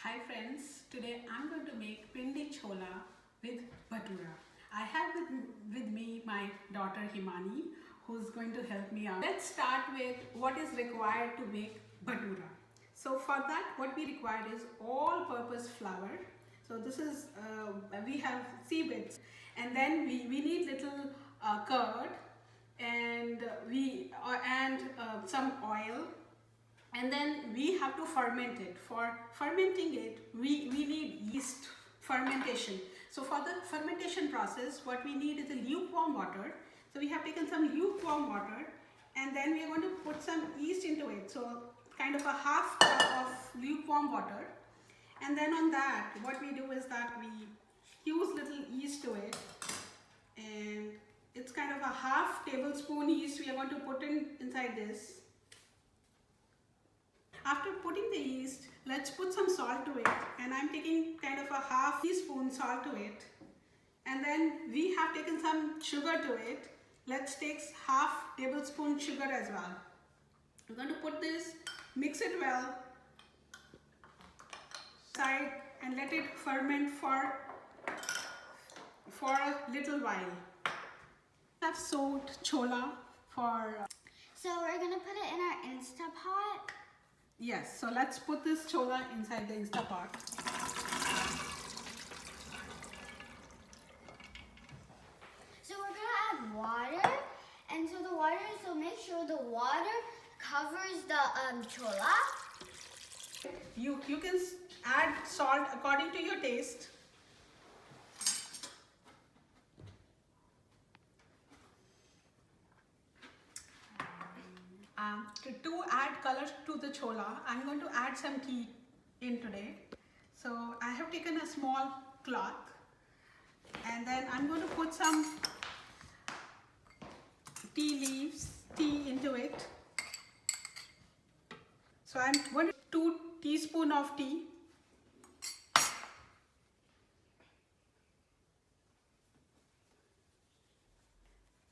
Hi friends, today I'm going to make pindi chola with bhatura. I have with me my daughter Himani who's going to help me out. Let's start with what is required to make bhatura. So for that what we require is all-purpose flour. So this is, we have seabeds, and then we need little curd and some oil, and then we have to ferment it. For fermenting it, we need yeast fermentation. So for the fermentation process, what we need is a lukewarm water. So we have taken some lukewarm water, and then we are going to put some yeast into it. So kind of a half cup of lukewarm water, and then on that what we do is that we use little yeast to it, and it's kind of a half tablespoon yeast we are going to put inside this. After putting the yeast, let's put some salt to it, and I'm taking kind of a half teaspoon salt to it, and then we have taken some sugar to it. Let's take half tablespoon sugar as well. I'm going to put this, mix it well side, and let it ferment for a little while. I've soaked chola for So we're gonna put it in our Instapot. yes, so let's put this chola inside the Instapot. So we're gonna add water, and so make sure the water covers the chola. You can add salt according to your taste. To add color to the chola, I'm going to add some tea in today. So I have taken a small cloth, and then I'm going to put some tea into it. So I'm going to 2 teaspoons of tea.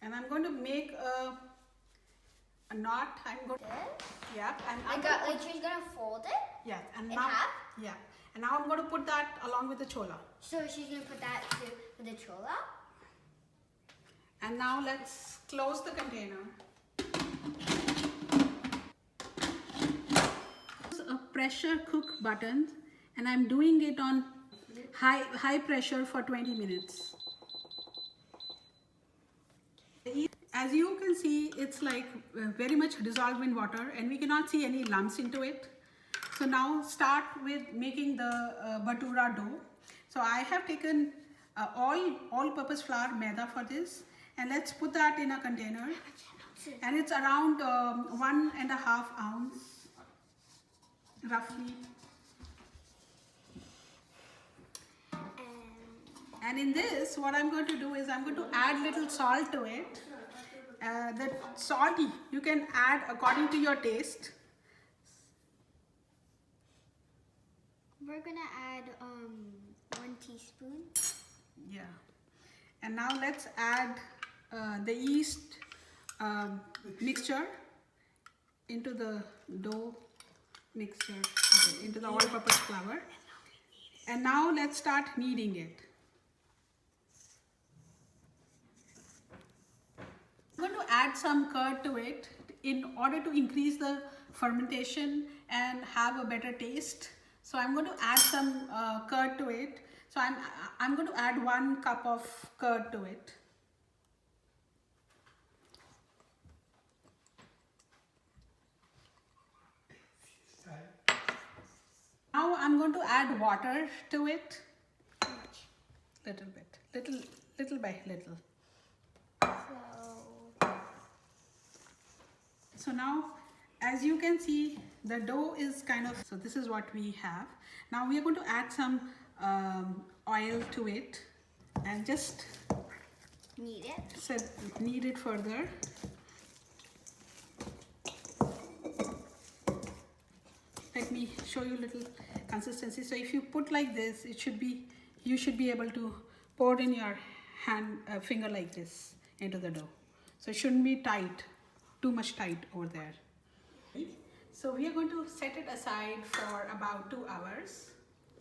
And I'm going to make a knot. I'm going to, yeah, and Like she's gonna fold it. yeah, and in now, half? yeah, and now I'm going to put that along with the chola. So she's gonna put that with the chola. And now let's close the container. A pressure cook button, and I'm doing it on high pressure for 20 minutes. As you can see, it's like very much dissolved in water, and we cannot see any lumps into it. So now start with making the bhatura dough. So I have taken all-purpose flour maida for this, and let's put that in a container. And it's around 1.5 ounce, roughly. And in this, what I'm going to do is I'm going to add little salt to it. The salty you can add according to your taste. We're gonna add 1 teaspoon. Yeah. And now let's add the yeast mixture into the dough mixture, okay, into the all-purpose flour. And now let's start kneading it. I'm going to add some curd to it in order to increase the fermentation and have a better taste. So I'm going to add some curd to it. So I'm going to add 1 cup of curd to it. Now I'm going to add water to it. Little bit, little by little. So now, as you can see, the dough is kind of, so this is what we have. Now we are going to add some oil to it and just Knead it. knead it further. Let me show you a little consistency. So if you put like this, you should be able to pour in your finger like this into the dough. So it shouldn't be tight, too much tight over there. So we are going to set it aside for about 2 hours.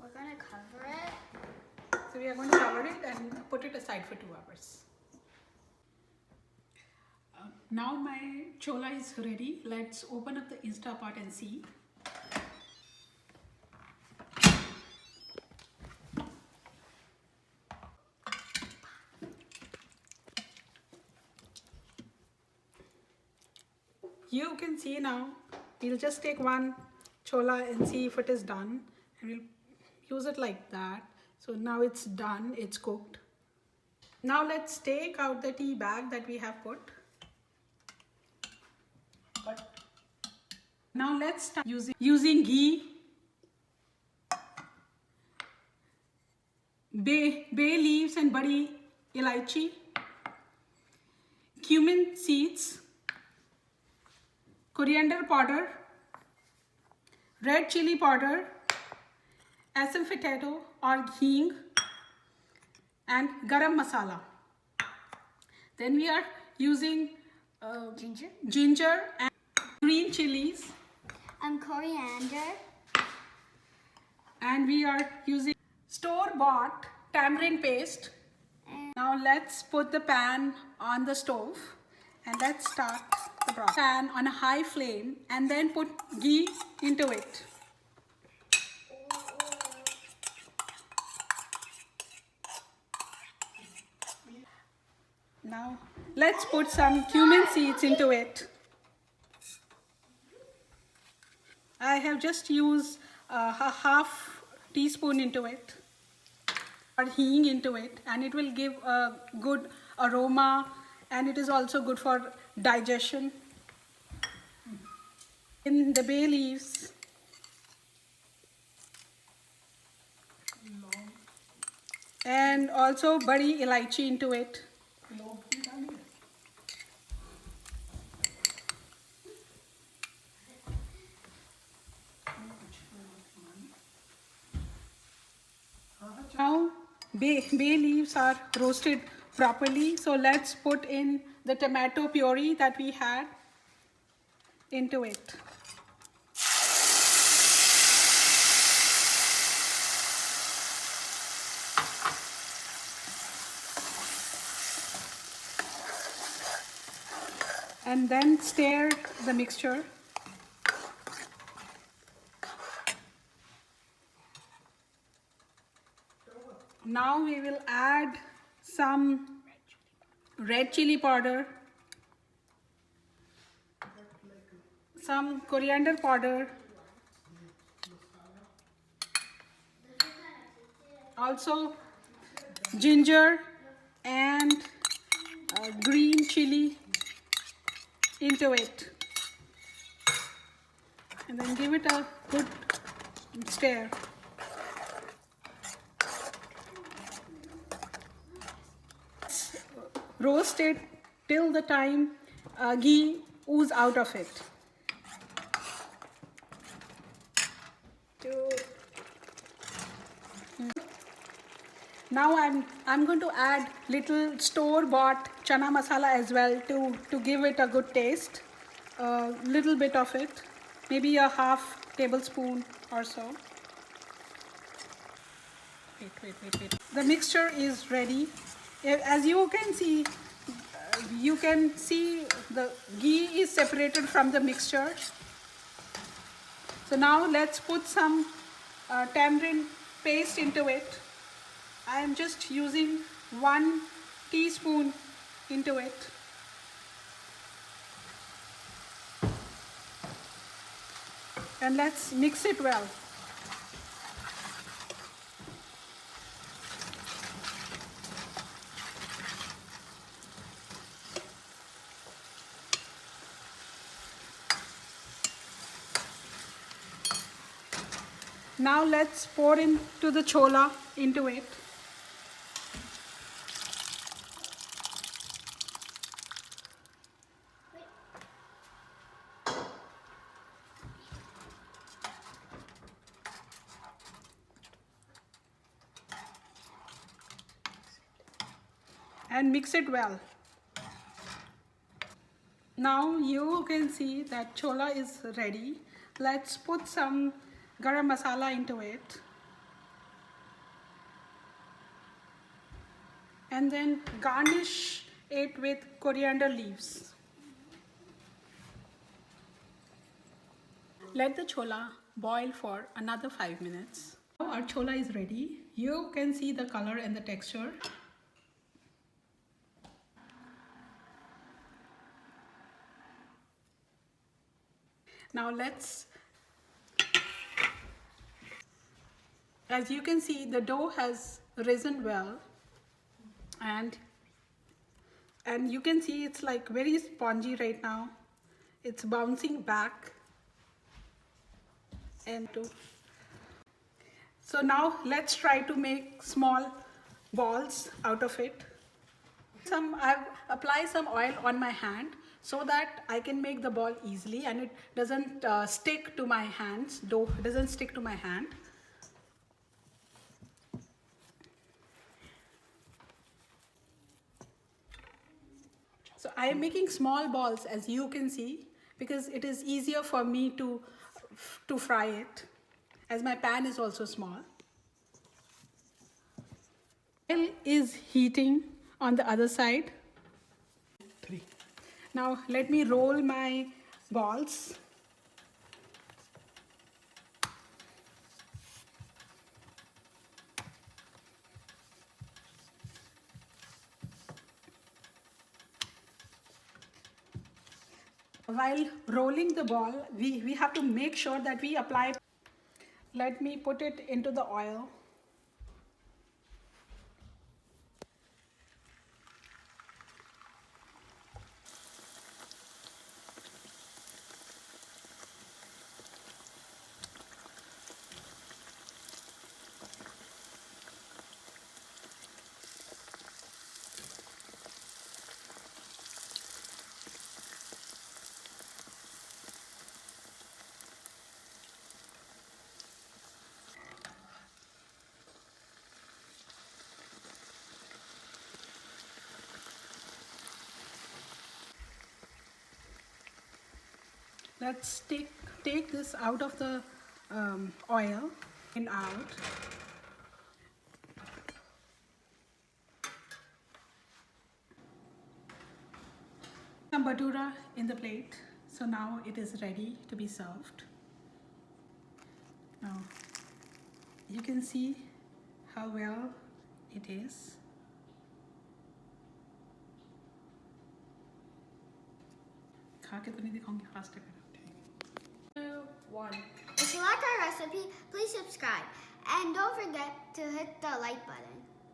We're gonna cover it. So we are going to cover it and put it aside for 2 hours. Now my chola is ready. Let's open up the Instapot and see. You can see now. We'll just take one chola and see if it is done, and we'll use it like that. So now it's done, it's cooked. Now let's take out the tea bag that we have put. Now let's start using ghee, bay leaves and badi elaichi, cumin seeds, coriander powder, red chili powder, asafoetida or hing, and garam masala. Then we are using ginger and green chilies, And coriander. and we are using store-bought tamarind paste. And Now let's put the pan on the stove and let's start the process. Pan on a high flame and then put ghee into it. Now let's put some cumin seeds into it. I have just used a half teaspoon into it, or hing into it, and it will give a good aroma, and it is also good for digestion. In the bay leaves, and also badi elaichi into it. Now bay leaves are roasted properly, so let's put in the tomato puree that we had into it. And then stir the mixture. Now we will add some red chili powder, some coriander powder, also ginger and green chili into it, and then give it a good stir. Roast it till the time ghee ooze out of it. Now I'm going to add little store-bought chana masala as well to give it a good taste. A little bit of it, maybe a half tablespoon or so. Wait. The mixture is ready. As you can see, the ghee is separated from the mixture. So now let's put some tamarind paste into it. I am just using 1 teaspoon into it. And let's mix it well. Now let's pour into the chola into it. And mix it well. Now you can see that chola is ready. Let's put some garam masala into it. and then garnish it with coriander leaves. Let the chola boil for another 5 minutes. Now our chola is ready. You can see the color and the texture. Now as you can see, the dough has risen well, and you can see it's like very spongy right now. It's bouncing back. So now let's try to make small balls out of it. I've applied some oil on my hand so that I can make the ball easily and it doesn't stick to my hands. Dough doesn't stick to my hand. So I am making small balls, as you can see, because it is easier for me to fry it, as my pan is also small. Oil is heating on the other side. Now let me roll my balls. While rolling the ball, we have to make sure that we apply. Let me put it into the oil. Let's take this out of the oil and out. Some bhatura in the plate. So now it is ready to be served. Now you can see how well it is. खा के तो नहीं दिखाऊंगी, fast है। 2, 1. If you like our recipe, please subscribe and don't forget to hit the like button.